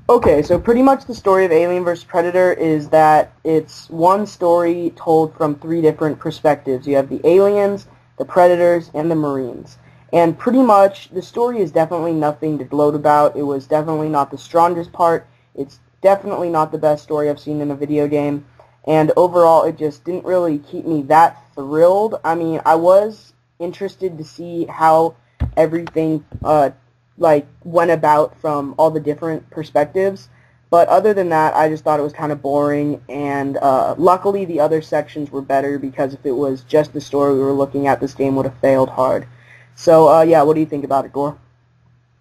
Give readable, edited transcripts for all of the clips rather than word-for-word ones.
Okay, so pretty much the story of Alien vs. Predator is that it's one story told from three different perspectives. You have the aliens, the predators, and the marines. And pretty much the story is definitely nothing to gloat about. It was definitely not the strongest part. It's definitely not the best story I've seen in a video game. And overall, it just didn't really keep me that thrilled. I mean, I was interested to see how everything went about from all the different perspectives. But other than that, I just thought it was kind of boring, and luckily the other sections were better because if it was just the story we were looking at, this game would have failed hard. So yeah, what do you think about it, Gore?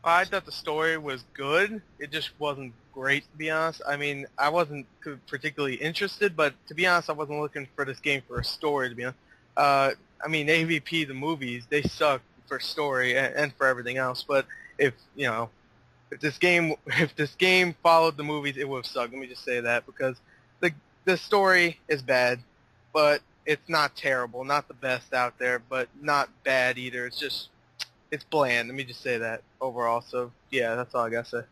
I thought the story was good. It just wasn't great, to be honest. I mean, I wasn't particularly interested, but to be honest, I wasn't looking for this game for a story, to be honest. Uh, I mean, AVP, the movies, they suck for story and for everything else. But if, you know, if this game if this game followed the movies, it would have sucked. Let me just say that because the the story is bad, but it's not terrible, not the best out there, but not bad either. It's bland. Let me just say that overall. So yeah, that's all I gotta say.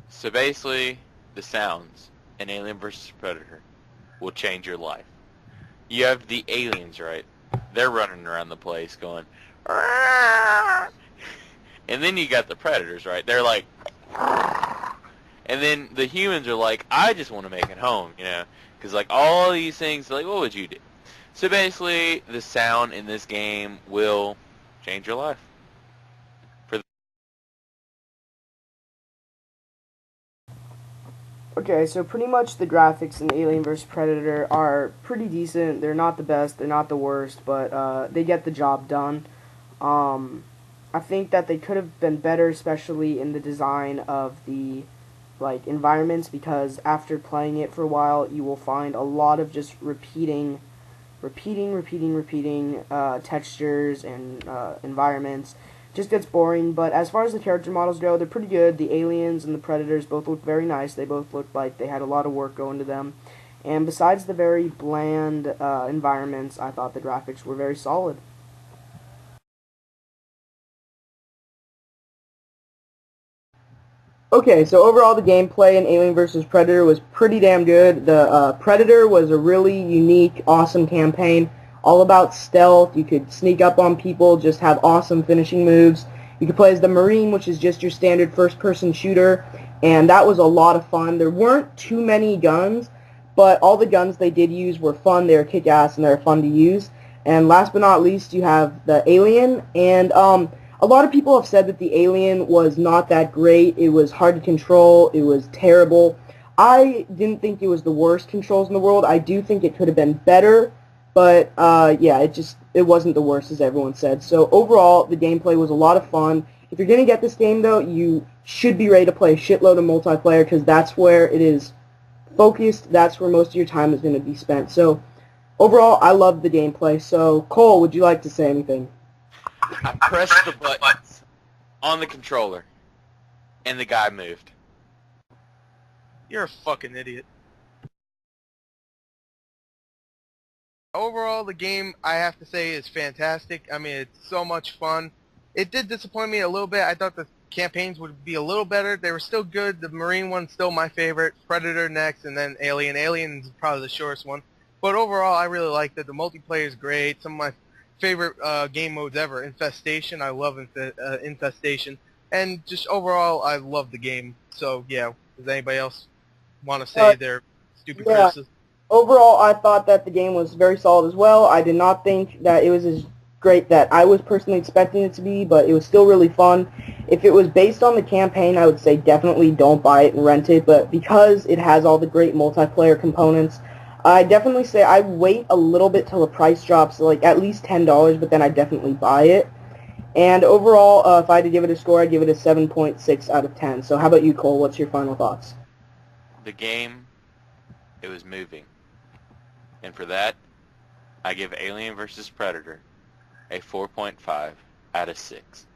So basically, the sounds in Alien vs. Predator will change your life. You have the aliens, right? They're running around the place going, "Arrgh!" And then you got the predators, right? They're like, "Arrgh!" And then the humans are like, I just want to make it home, you know? Because like all these things, like, what would you do? So basically, the sound in this game will change your life. For Okay, so pretty much the graphics in Alien vs. Predator are pretty decent. They're not the best, they're not the worst, but they get the job done. Um, I think that they could have been better, especially in the design of the environments, because after playing it for a while, you will find a lot of just repeating textures and environments. Just gets boring. But as far as the character models go, they're pretty good. The aliens and the predators both look very nice. They both look like they had a lot of work going to them. And besides the very bland environments, I thought the graphics were very solid. Okay, so overall the gameplay in Alien vs. Predator was pretty damn good. The Predator was a really unique, awesome campaign, all about stealth. You could sneak up on people, just have awesome finishing moves. You could play as the Marine, which is just your standard first-person shooter, and that was a lot of fun. There weren't too many guns, but all the guns they did use were fun. They were kick-ass, and they were fun to use. And last but not least, you have the Alien, and a lot of people have said that the Alien was not that great. It was hard to control. It was terrible. I didn't think it was the worst controls in the world. I do think it could have been better, but yeah, it wasn't the worst as everyone said. So overall, the gameplay was a lot of fun. If you're gonna get this game though, you should be ready to play a shitload of multiplayer because that's where it is focused. That's where most of your time is going to be spent. So overall, I loved the gameplay. So Cole, would you like to say anything? I pressed the buttons on the controller, and the guy moved. You're a fucking idiot. Overall, the game, I have to say, is fantastic. I mean, it's so much fun. It did disappoint me a little bit. I thought the campaigns would be a little better. They were still good. The Marine one's still my favorite. Predator next, and then Alien. Alien is probably the shortest one. But overall, I really liked it. The multiplayer is great. Some of my favorite game modes ever. Infestation. I love Infestation. And just overall, I love the game. So, yeah. Does anybody else want to Uh, say their stupid yeah, criticism? overall, I thought that the game was very solid as well. I did not think that it was as great that I was personally expecting it to be, but it was still really fun. If it was based on the campaign, I would say definitely don't buy it and rent it, but because it has all the great multiplayer components, I definitely say I wait a little bit till the price drops, like at least $10, but then I definitely buy it. And overall, if I had to give it a score, I'd give it a 7.6 out of 10. So how about you, Cole? What's your final thoughts? The game, it was moving. And for that, I give Alien vs. Predator a 4.5 out of 6.